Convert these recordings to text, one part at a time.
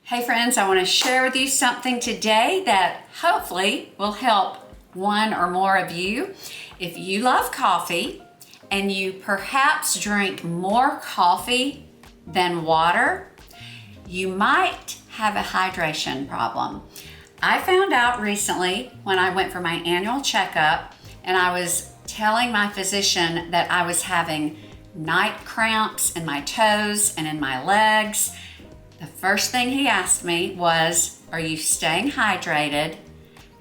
Hey friends, I want to share with you something today that hopefully will help one or more of you. If you love coffee and you perhaps drink more coffee than water, you might have a hydration problem. I found out recently when I went for my annual checkup and I was telling my physician that I was having night cramps in my toes and in my legs. The first thing he asked me was, are you staying hydrated?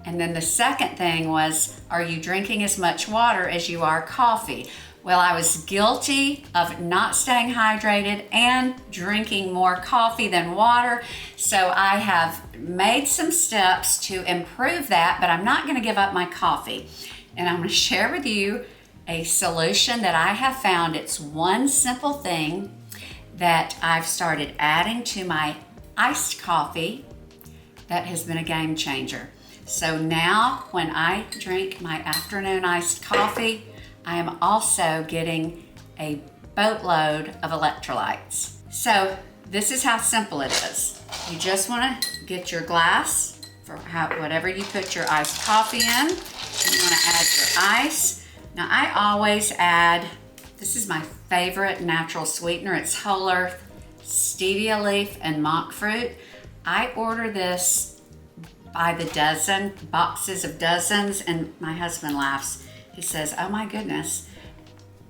And then the second thing was, are you drinking as much water as you are coffee? Well, I was guilty of not staying hydrated and drinking more coffee than water. So I have made some steps to improve that, but I'm not going to give up my coffee. And I'm going to share with you a solution that I have found. It's one simple thing that I've started adding to my iced coffee that has been a game changer. So now when I drink my afternoon iced coffee, I am also getting a boatload of electrolytes. So this is how simple it is. You just want to get your glass for whatever you put your iced coffee in. You want to add your ice. Now I always add, this is my favorite natural sweetener. It's whole earth, stevia leaf, and monk fruit. I order this by the dozen, boxes of dozens, and my husband laughs. He says, oh my goodness,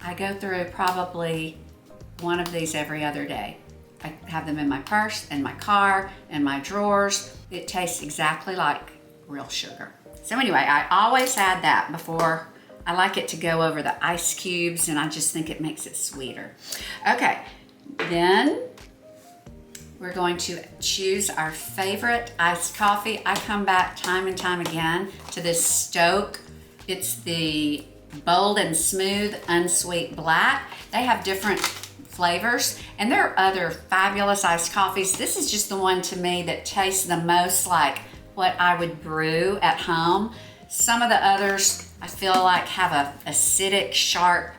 I go through probably one of these every other day. I have them in my purse, in my car, in my drawers. It tastes exactly like real sugar. So anyway, I always add that before. I like it to go over the ice cubes, and I just think it makes it sweeter. Okay, then we're going to choose our favorite iced coffee. I come back time and time again to this SToK. It's the bold and smooth unsweet black. They have different flavors, and there are other fabulous iced coffees. This is just the one to me that tastes the most like what I would brew at home. Some of the others I feel like have a acidic, sharp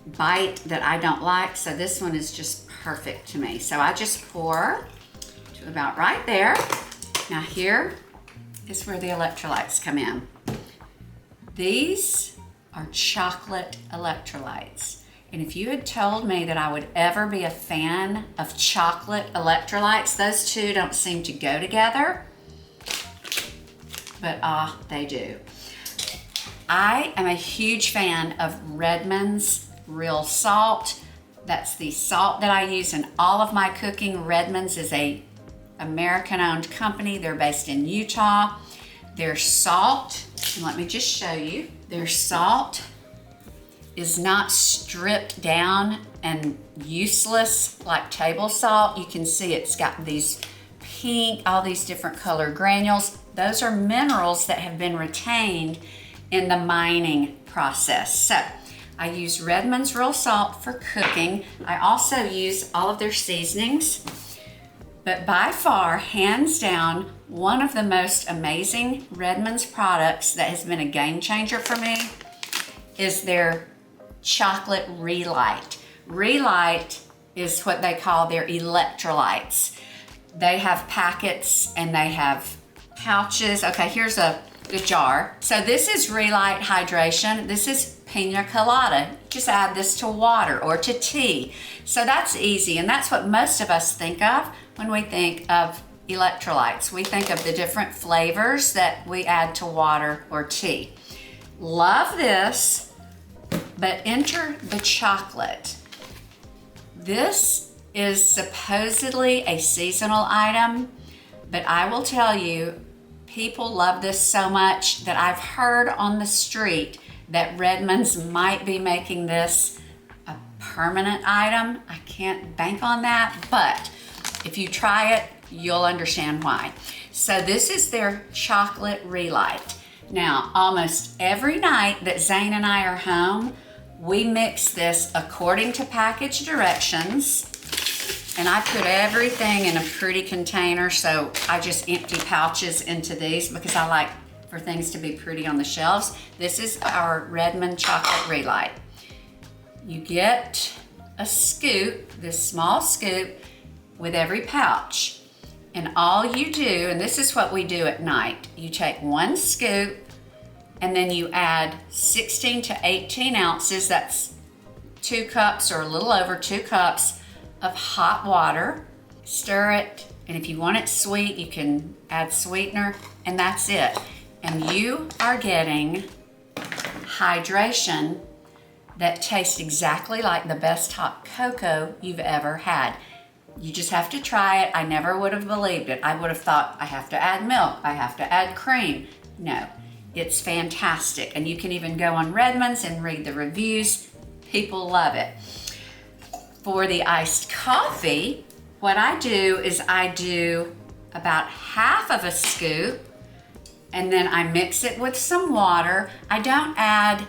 bite that I don't like. So this one is just perfect to me. So I just pour to about right there. Now here is where the electrolytes come in. These are chocolate electrolytes. And if you had told me that I would ever be a fan of chocolate electrolytes, those two don't seem to go together, but they do. I am a huge fan of Redmond's Real Salt. That's the salt that I use in all of my cooking. Redmond's is a American-owned company. They're based in Utah. Their salt, and let me just show you, their salt is not stripped down and useless like table salt. You can see it's got these pink, all these different color granules. Those are minerals that have been retained in the mining process. So I use Redmond's Real Salt for cooking. I also use all of their seasonings, but by far, hands down, one of the most amazing Redmond's products that has been a game changer for me is their chocolate ReLyte. ReLyte is what they call their electrolytes. They have packets and they have pouches. Okay, here's the jar. So this is ReLyte Hydration. This is pina colada. Just add this to water or to tea. So that's easy, and that's what most of us think of when we think of electrolytes. We think of the different flavors that we add to water or tea. Love this, but enter the chocolate. This is supposedly a seasonal item, but I will tell you, people love this so much that I've heard on the street that Redmond's might be making this a permanent item. I can't bank on that, but if you try it, you'll understand why. So this is their chocolate ReLyte. Now, almost every night that Zane and I are home, we mix this according to package directions. And I put everything in a pretty container, so I just empty pouches into these because I like for things to be pretty on the shelves. This is our Redmond Chocolate ReLyte. You get a scoop, this small scoop, with every pouch. And all you do, and this is what we do at night, you take 1 scoop and then you add 16 to 18 ounces, that's 2 cups or a little over 2 cups of hot water. Stir it, and if you want it sweet, you can add sweetener, and that's it. And you are getting hydration that tastes exactly like the best hot cocoa you've ever had. You just have to try it. I never would have believed it. I would have thought, I have to add milk, I have to add cream. No, it's fantastic. And you can even go on Redmond's and read the reviews. People love it. For the iced coffee, what I do is I do about half of a scoop, and then I mix it with some water. I don't add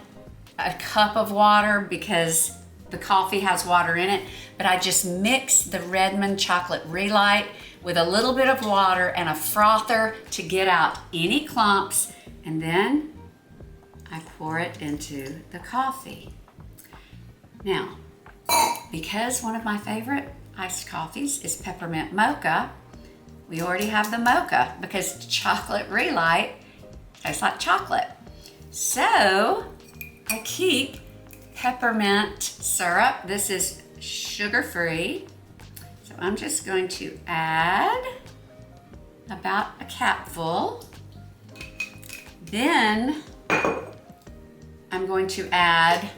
a cup of water because the coffee has water in it, but I just mix the Redmond chocolate ReLyte with a little bit of water and a frother to get out any clumps, and then I pour it into the coffee. Now, because one of my favorite iced coffees is peppermint mocha, we already have the mocha because chocolate ReLyte tastes like chocolate. So I keep peppermint syrup. This is sugar-free. So I'm just going to add about a capful. Then I'm going to add,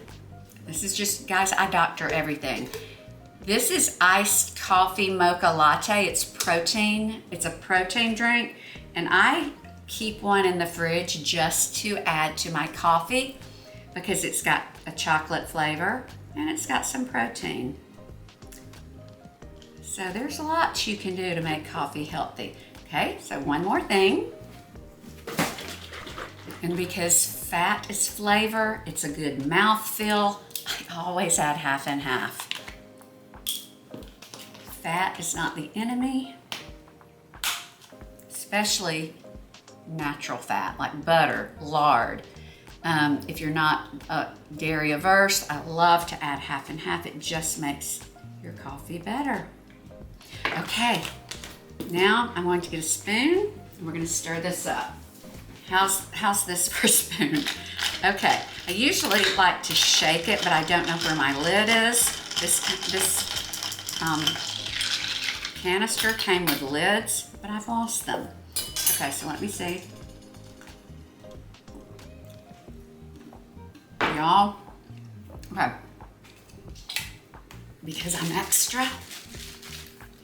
this is just, guys, I doctor everything. This is iced coffee mocha latte. It's protein. It's a protein drink. And I keep one in the fridge just to add to my coffee because it's got a chocolate flavor and it's got some protein. So there's lots you can do to make coffee healthy. Okay, so one more thing. And because fat is flavor, it's a good mouthfeel, I always add half and half. Fat is not the enemy, especially natural fat like butter, lard. If you're not dairy averse, I love to add half and half. It just makes your coffee better. Okay, now I'm going to get a spoon and we're going to stir this up. How's this for a spoon? Okay, I usually like to shake it, but I don't know where my lid is. This canister came with lids, but I've lost them. Okay, so let me see. Y'all, okay, because I'm extra,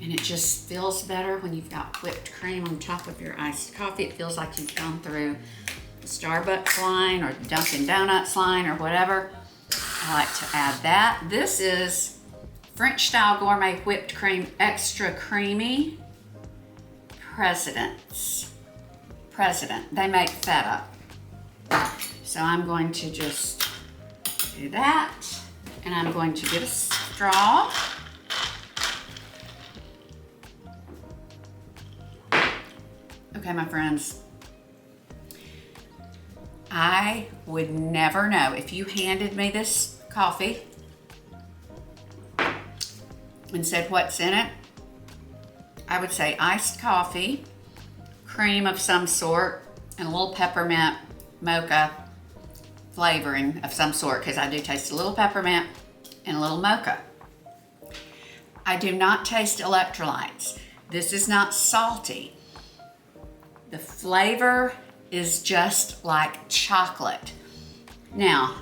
and it just feels better when you've got whipped cream on top of your iced coffee. It feels like you've gone through the Starbucks line or the Dunkin' Donuts line or whatever. I like to add that. This is French style gourmet whipped cream, extra creamy. President. They make feta. So I'm going to just do that, and I'm going to get a straw. Okay, my friends, I would never know if you handed me this coffee and said what's in it. I would say iced coffee, cream of some sort, and a little peppermint mocha flavoring of some sort, because I do taste a little peppermint and a little mocha. I do not taste electrolytes. This is not salty. The flavor is just like chocolate. Now,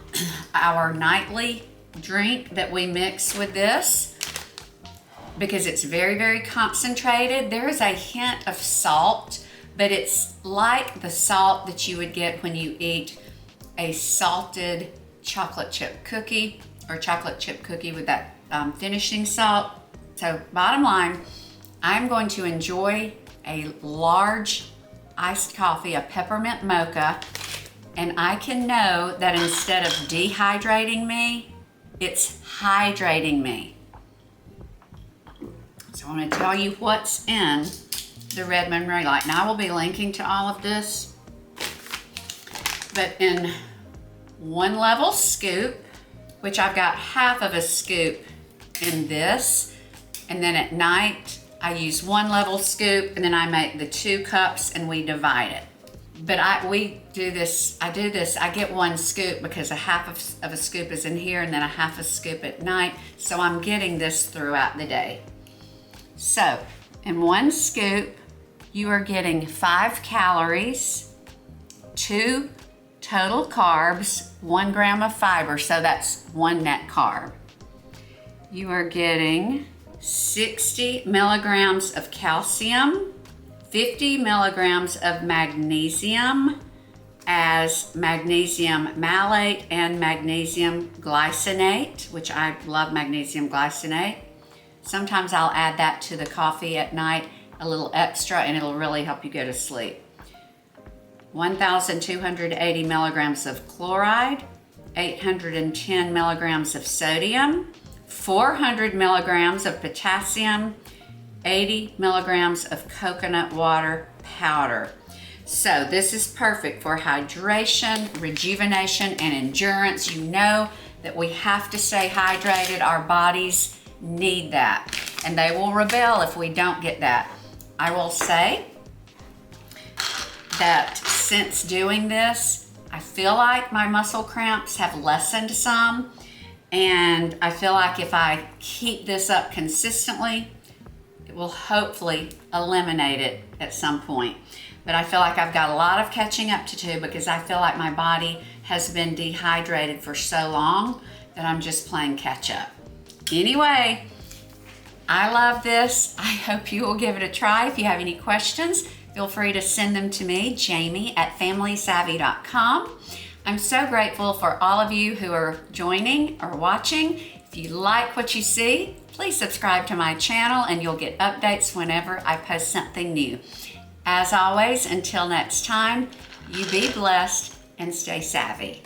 our nightly drink that we mix with this, because it's very, very concentrated, there is a hint of salt, but it's like the salt that you would get when you eat a salted chocolate chip cookie or chocolate chip cookie with that finishing salt. So bottom line, I'm going to enjoy a large iced coffee, a peppermint mocha, and I can know that instead of dehydrating me, it's hydrating me. So I want to tell you what's in the Redmond ReLyte. Now I will be linking to all of this, but in 1 level scoop, which I've got half of a scoop in this, and then at night I use 1 level scoop, and then I make the 2 cups and we divide it. But I do this, I get 1 scoop because a half of a scoop is in here and then a half a scoop at night. So I'm getting this throughout the day. So in 1 scoop, you are getting 5 calories, 2 total carbs, 1 gram of fiber, so that's 1 net carb. You are getting 60 milligrams of calcium, 50 milligrams of magnesium as magnesium malate and magnesium glycinate, which I love magnesium glycinate. Sometimes I'll add that to the coffee at night, a little extra, and it'll really help you go to sleep. 1,280 milligrams of chloride, 810 milligrams of sodium, 400 milligrams of potassium, 80 milligrams of coconut water powder. So this is perfect for hydration, rejuvenation, and endurance. You know that we have to stay hydrated. Our bodies need that, and they will rebel if we don't get that. I will say that since doing this, I feel like my muscle cramps have lessened some, and I feel like if I keep this up consistently, it will hopefully eliminate it at some point. But I feel like I've got a lot of catching up to do because I feel like my body has been dehydrated for so long that I'm just playing catch up. Anyway, I love this. I hope you will give it a try. If you have any questions, feel free to send them to me, jamie@familysavvy.com. I'm so grateful for all of you who are joining or watching. If you like what you see, please subscribe to my channel and you'll get updates whenever I post something new. As always, until next time, you be blessed and stay savvy.